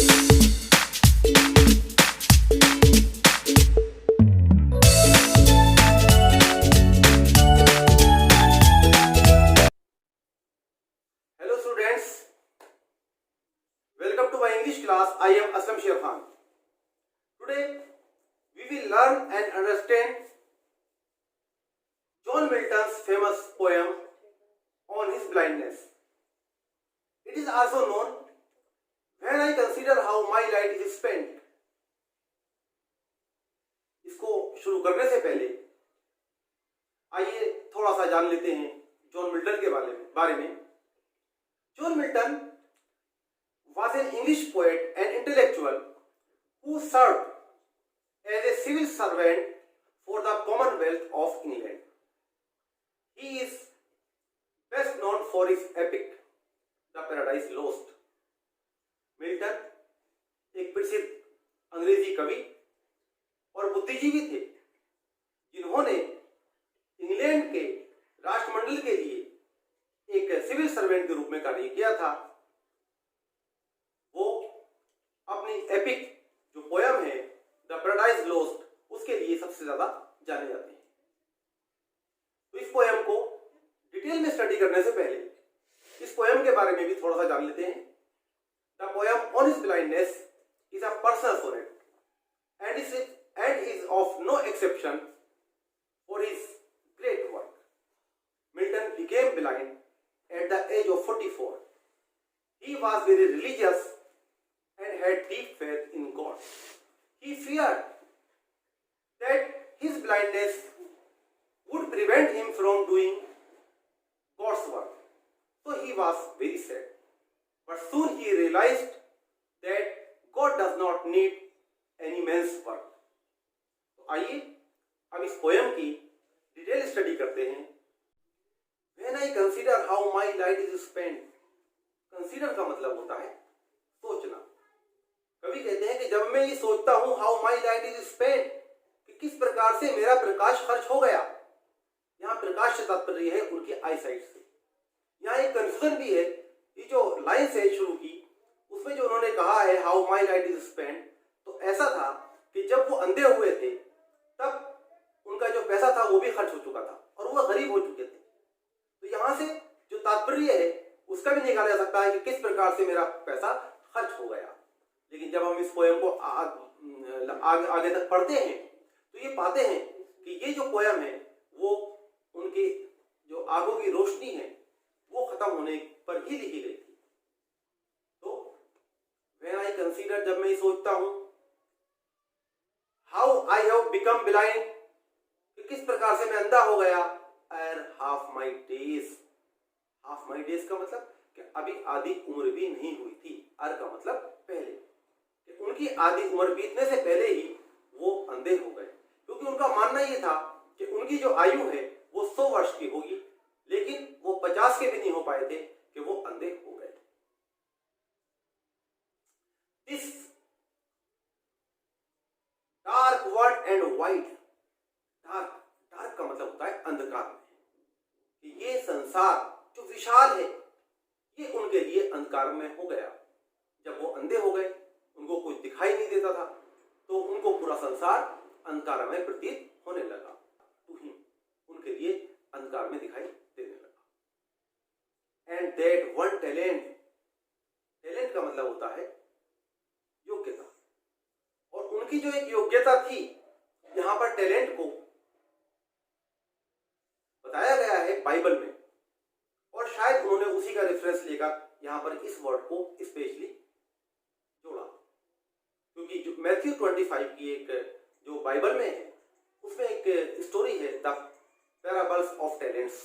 Hello students, welcome to my English class. I am Aslam Sher Khan. Today we will learn and understand John Milton's famous poem on his blindness. It is also known When I Consider How My Light Is Spent. इसको शुरू करने से पहले आइए थोड़ा सा जान लेते हैं जॉन मिल्टन के बारे में। John Milton was an English poet and intellectual who served as a civil servant for the Commonwealth of England. He is best known for his epic, The Paradise Lost. Milton एक प्रसिद्ध अंग्रेजी कवि और बुद्धिजीवी थे जिन्होंने इंग्लैंड के राष्ट्रमंडल के लिए एक सिविल सर्वेंट के रूप में कार्य किया था। वो अपनी एपिक जो पोयम है द पैराडाइज लॉस्ट, उसके लिए सबसे ज्यादा जाने जाते हैं। तो इस पोयम को डिटेल में स्टडी करने से पहले इस पोयम के बारे में भी थोड़ा सा जान लेते हैं। The poem on his blindness is a personal sonnet and is of no exception for his great work. Milton became blind at the age of 44. He was very religious and had deep faith in God. He feared that his blindness would prevent him from doing God's work. So he was very sad. But soon he realized that God does not need any man's work. तो आइए अब इस poem की detail study करते हैं। When I consider how my light is spent, consider का मतलब होता है सोचना। कवि कहते हैं कि जब मैं ये सोचता हूं how my light is spent, कि किस प्रकार से मेरा प्रकाश खर्च हो गया। यहाँ प्रकाश से तात्पर्य है उनकी आई साइट से। यहाँ एक कंफ्यूजन भी है, ये जो लाइन से शुरू की उसमें जो उन्होंने कहा है how my light is spent, तो ऐसा था कि जब वो अंधे हुए थे तब उनका जो पैसा था वो भी खर्च हो चुका था और वो गरीब हो चुके थे। तो यहाँ से जो तात्पर्य है उसका भी निकाला जा सकता है कि किस प्रकार से मेरा पैसा खर्च हो गया। लेकिन जब हम इस पोयम को आगे तक पढ़ते हैं तो ये पाते हैं कि ये जो पोयम है वो उनकी जो आंखों की रोशनी है वो खत्म होने पर ही लिखी गई थी। तो व्हेन आई कंसीडर, जब मैं सोचता हूं how I have become blind, कि किस प्रकार से मैं अंधा हो गया, एर half my days. Half my days का मतलब कि अभी आधी उम्र भी नहीं हुई थी। अर का मतलब पहले, कि उनकी आधी उम्र बीतने से पहले ही वो अंधे हो गए, क्योंकि उनका मानना ये था कि उनकी जो आयु है वो 100 वर्ष की होगी, लेकिन वो 50 के भी नहीं हो पाए थे कि वो अंधे हो गए। This dark world and wide, dark का मतलब होता है अंधकार में, कि ये संसार जो विशाल है ये उनके लिए अंधकार में हो गया। जब वो अंधे हो गए, उनको कुछ दिखाई नहीं देता था, तो उनको पूरा संसार अंधकार में प्रतीत होने लगा। तो ही उनके लिए अंधकार में दिखाई देने लगा। And that one talent, talent का मतलब होता है योग्यता, और उनकी जो एक योग्यता थी, यहां पर टैलेंट को बताया गया है बाइबल में, और शायद उन्होंने उसी का रेफरेंस लेकर यहां पर इस वर्ड को स्पेशली जोड़ा, क्योंकि जो मैथ्यू 25 की एक जो बाइबल में है उसमें एक स्टोरी है द पैराबल्स ऑफ टैलेंट्स।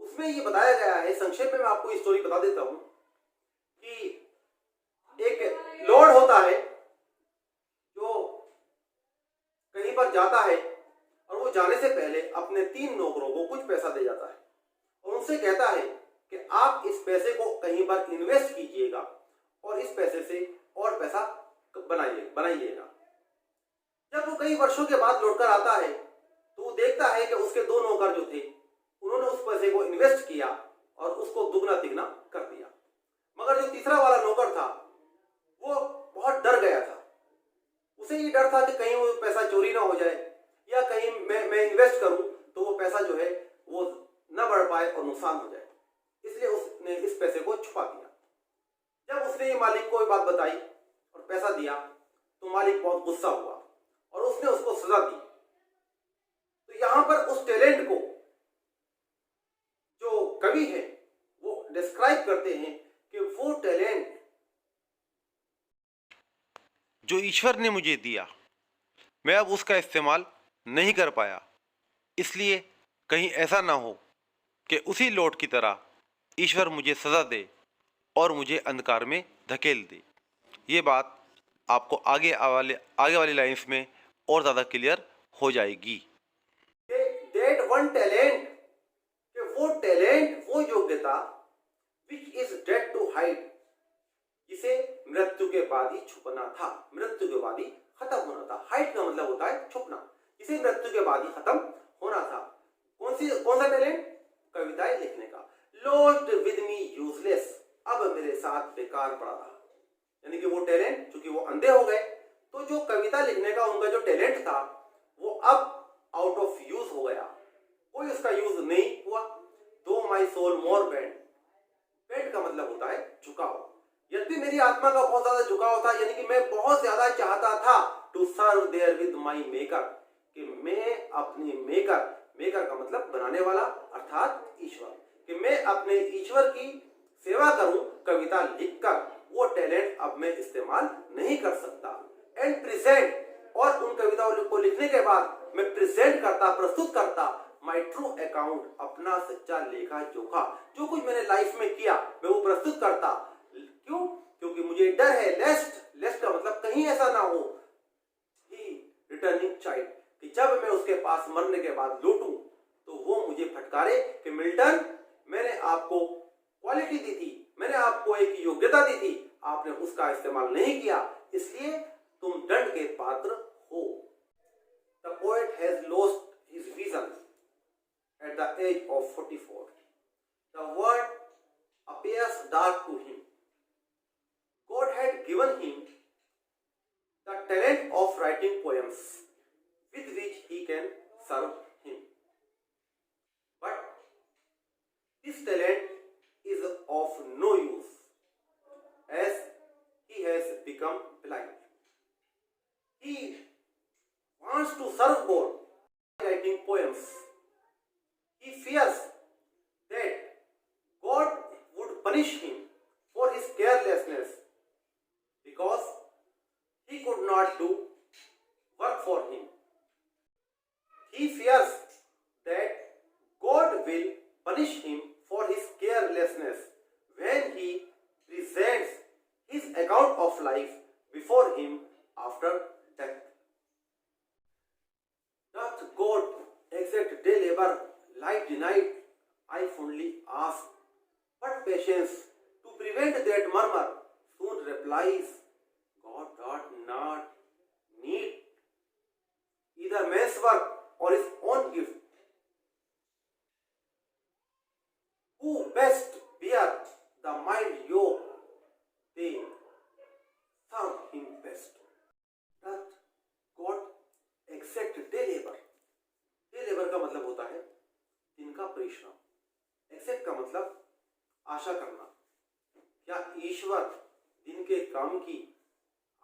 उसमें ये बताया गया है, संक्षेप में मैं आपको स्टोरी बता देता हूं, कि एक लॉर्ड होता है जो कहीं पर जाता है और वो जाने से पहले अपने 3 नौकरों को कुछ पैसा दे जाता है और उनसे कहता है कि आप इस पैसे को कहीं पर इन्वेस्ट कीजिएगा और इस पैसे से और पैसा बनाइएगा। जब वो कई वर्षों के बाद लौटकर आता है तो वो देखता है कि उसके 2 नौकर जो थे उन्होंने उस पैसे को इन्वेस्ट किया और उसको दुगना तिगना कर दिया, मगर जो तीसरा वाला नौकर था ये डर था कि कहीं वो पैसा चोरी ना हो जाए, या कहीं मैं इन्वेस्ट करूं तो वो पैसा जो है वो ना बढ़ पाए और नुकसान हो जाए, इसलिए उसने इस पैसे को छुपा दिया। जब उसने ये मालिक को ये बात बताई और पैसा दिया तो मालिक बहुत गुस्सा हुआ और उसने उसको सजा दी। तो यहां पर उस टैलेंट को जो कवि है वो डिस्क्राइब करते हैं कि वो टैलेंट जो ईश्वर ने मुझे दिया, मैं अब उसका इस्तेमाल नहीं कर पाया, इसलिए कहीं ऐसा ना हो कि उसी लौट की तरह ईश्वर मुझे सजा दे और मुझे अंधकार में धकेल दे। ये बात आपको आगे वाली लाइन्स में और ज़्यादा क्लियर हो जाएगी। That one talent, वो टैलेंट, वो योग्यता which is dead to hide, जिसे मृत्यु के बाद ही छुपना था, मृत्यु के बाद ही खत्म होना था। हाइड का मतलब होता है छुपना, जिसे मृत्यु के बाद ही खत्म होना था। कौन सा टैलेंट? कविताएं लिखने का। लॉस्ट विद मी यूजलेस, अब मेरे साथ बेकार पड़ा रहा। यानी कि वो टैलेंट, चूंकि वो अंधे हो गए तो जो कविता लिखने का उनका जो टैलेंट था वो अब आउट ऑफ यूज हो गया, कोई उसका यूज नहीं हुआ। Though my soul more bent, bent का मतलब होता है झुकाव। यद्यपि मेरी आत्मा का बहुत ज्यादा झुकाव था, यानी कि मैं बहुत ज्यादा चाहता था to serve therewith my maker, कि मैं अपने मेकर का मतलब बनाने वाला अर्थात ईश्वर, कि मैं अपने ईश्वर की सेवा करूं कविता लिखकर। वो टैलेंट अब मैं इस्तेमाल नहीं कर सकता। एंड प्रेजेंट, और उन कविताओं को लिखने के बाद मैं प्रेजेंट करता, प्रस्तुत करता माई ट्रू अकाउंट, अपना सच्चा लेखा जोखा, जो कुछ मैंने लाइफ में किया मैं वो प्रस्तुत करता। क्यों? क्योंकि मुझे डर है लेस्ट का मतलब कहीं ऐसा ना हो ही रिटर्निंग चाइल्ड, कि जब मैं उसके पास मरने के बाद लौटूं तो वो मुझे फटकारे कि मिल्टन, मैंने आपको क्वालिटी दी थी, मैंने आपको एक योग्यता दी थी, आपने उसका इस्तेमाल नहीं किया, इसलिए तुम दंड के पात्र हो। The poet has lost his vision at the age of 44. The world appears dark to him. God had given him the talent of writing poems with which he can serve him. But this talent is of no use as he has become blind. He wants to serve God by writing poems. He fears that God would punish him for his carelessness because he could not do work for him. He fears that God will punish him for his carelessness when he presents his account of life before him after death. Doth God exact day labor, light denied? I fondly ask, but patience to prevent that murmur soon replies, God doth not need either man's work or his own gift. Who best bear the mind yoke, they serve him best. Doth God exact day labor? Day labor का मतलब होता है दिन का परिश्रम। Accept का मतलब आशा करना। क्या ईश्वर दिन के काम की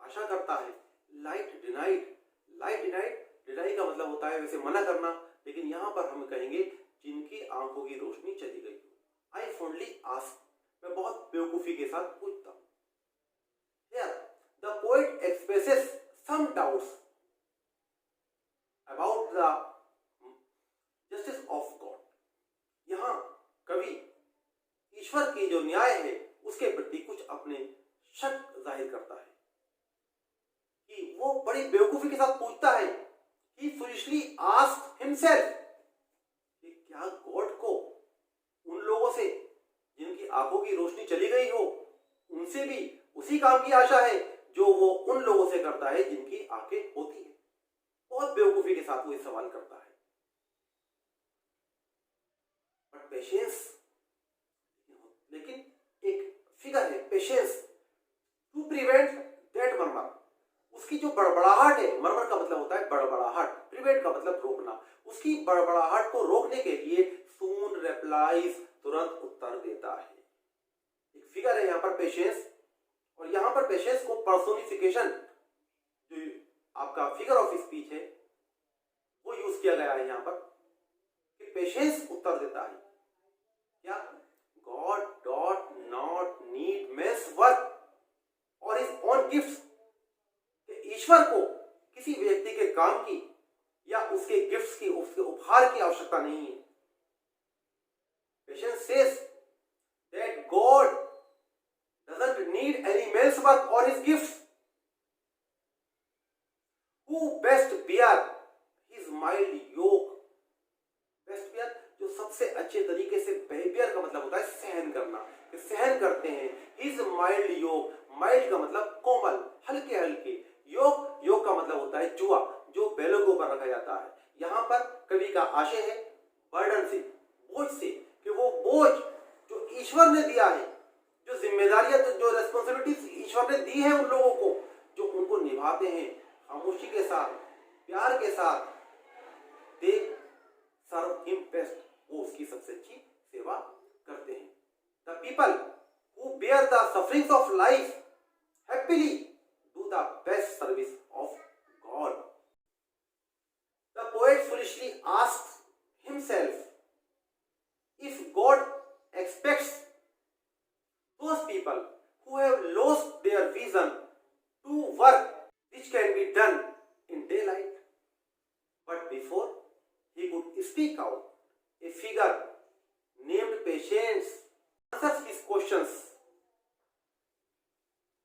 आशा करता है? लाइट डिनाइड, डिनाई का मतलब होता है वैसे मना करना, लेकिन यहां पर हम कहेंगे जिनकी आंखों की रोशनी चली गई। आई फोनली आस्क, मैं बहुत बेवकूफी के साथ पूछता हूं। Here, the poet expresses some doubts about the justice of God. यहां कवि ईश्वर की जो न्याय है उसके प्रति कुछ अपने शक जाहिर करता है, कि वो बड़ी बेवकूफी के साथ पूछता है। He foolishly asked himself, कि क्या गॉड को उन लोगों से जिनकी आंखों की रोशनी चली गई हो, उनसे भी उसी काम की आशा है जो वो उन लोगों से करता है जिनकी आंखें होती है। बहुत बेवकूफी के साथ वो ये सवाल करता है। बट पेशेंस, लेकिन एक फिगर है patience to prevent that murmur, उसकी उसकी जो बड़बड़ाहट है, मरमर का मतलब होता है बड़बड़ाहट, प्रिवेंट का मतलब रोकना, उसकी बड़बड़ाहट को रोकने के लिए सून रिप्लाइज, तुरंत उत्तर देता है। एक फिगर है यहाँ पर पेशेंस, और यहाँ पर पेशेंस को पर्सोनिफिकेशन, जो आपका फिगर ऑफ स्पीच है वो यूज किया गया है यहाँ पर, कि पेशेंस उत्तर देता है क्या, God doth not need man's work और हिज ओन गिफ्ट्स, ईश्वर को किसी व्यक्ति के काम की या उसके गिफ्ट्स की, उसके उपहार की आवश्यकता नहीं है। Patience says that God doesn't need any man's work और his gifts, who best bear his mild yoke, best bear जो सबसे अच्छे तरीके से, बियर का मतलब होता है सहन करना, कि सहन करते हैं, हिज माइल्ड योक, माइल्ड का मतलब कोमल, हल्के हल्के, योग, योग का मतलब होता है जुआ, जो बैलों के ऊपर रखा जाता है। यहाँ पर कवि का आशय है बर्डन से, बोझ से, कि वो बोझ जो ईश्वर ने दिया है, जो जिम्मेदारियां, जो रेस्पॉन्सिबिलिटीज ईश्वर ने दी है उन लोगों को, जो उनको निभाते हैं खामोशी के साथ, प्यार के साथ, दे सर्व हिम बेस्ट, वो उसकी सबसे अच्छी सेवा करते हैं। The people who bear the sufferings of life happily do the best service of God. The poet foolishly asks himself if God expects those people who have lost their vision to work which can be done in daylight, but before he could speak out, a figure named Patience answers his questions.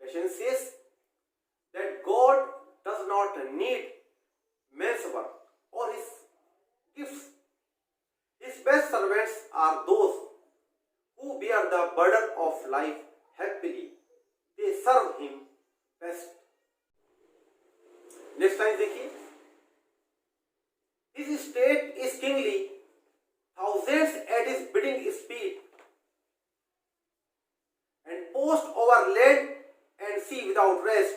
Patience says that God does not need man's work or his gifts. His best servants are those who bear the burden of life happily. They serve him best. Next line देखिए, his state is kingly, thousands at his bidding speed, and post over land and sea without rest.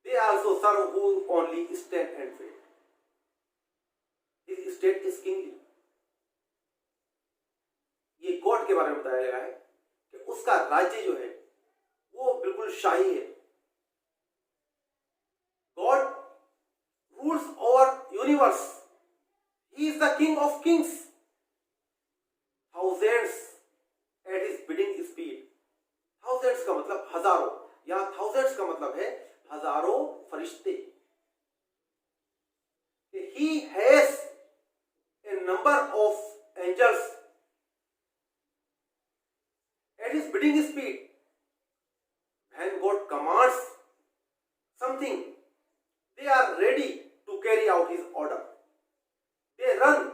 They also serve who only stand and wait. His state is kingly. ये God के बारे में बताया गया है कि उसका राज्य जो है वो बिल्कुल शाही है। God rules over universe, he is the king of Kings, thousands at his bidding speed, thousands का मतलब हजारों, यहां थाउजेंड्स का मतलब है हजारों फरिश्ते। He has a number of angels at his bidding speed. When God commands something, they are ready to carry out his order. They run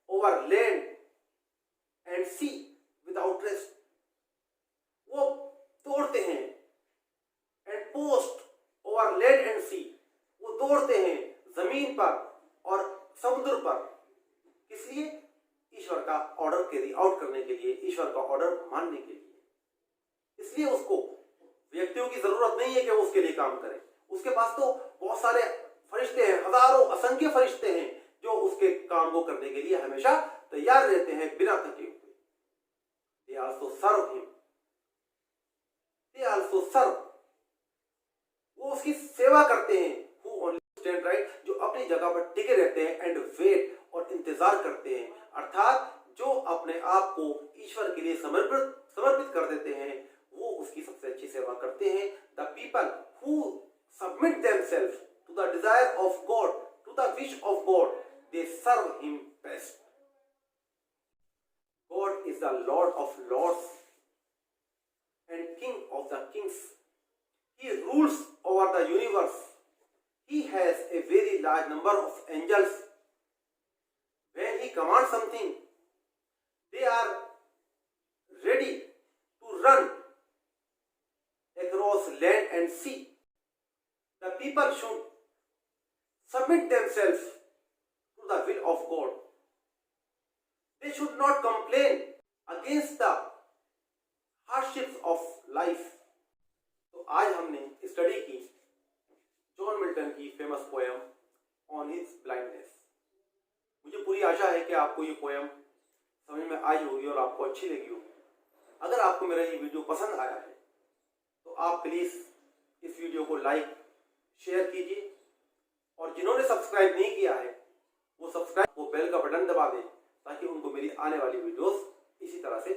over land and sea without rest. वो दौड़ते हैं, and post over land and sea, वो दौड़ते हैं जमीन पर और समुद्र पर, इसलिए ईश्वर का ऑर्डर कैरी आउट करने के लिए, ईश्वर का ऑर्डर मानने के लिए। इसलिए उसको व्यक्तियों की जरूरत नहीं है कि वो उसके लिए काम करें, उसके पास तो बहुत सारे फरिश्ते हैं, हजारों असंख्य फरिश्ते हैं जो उसके काम को करने के लिए हमेशा तैयार रहते हैं बिना थके हुए। They also serve him. They also serve. वो उसकी सेवा करते हैं, who only stand right, जो अपनी जगह पर टिके रहते हैं, and wait, और इंतजार करते हैं, अर्थात जो अपने आप को ईश्वर के लिए समर्पित कर देते हैं वो उसकी सबसे अच्छी सेवा करते हैं। The people who submit themselves to the desire of God, to the wish of God, they serve him best. God is the lord of lords and king of the kings. He rules over the universe. He has a very large number of angels. When he commands something, they are ready to run across land and sea. The people should submit themselves to the will of God. They should not complain against the hardships of life. तो आज हमने study की Milton की famous poem on his blindness. मुझे पूरी आशा है कि आपको ये पोएम समझ में आई होगी और आपको अच्छी लगी होगी। अगर आपको मेरा ये वीडियो पसंद आया है तो आप प्लीज़ इस वीडियो को लाइक शेयर कीजिए, और जिन्होंने सब्सक्राइब नहीं किया है वो सब्सक्राइब, वो बेल का बटन दबा दें ताकि उनको मेरी आने वाली वीडियोस इसी तरह से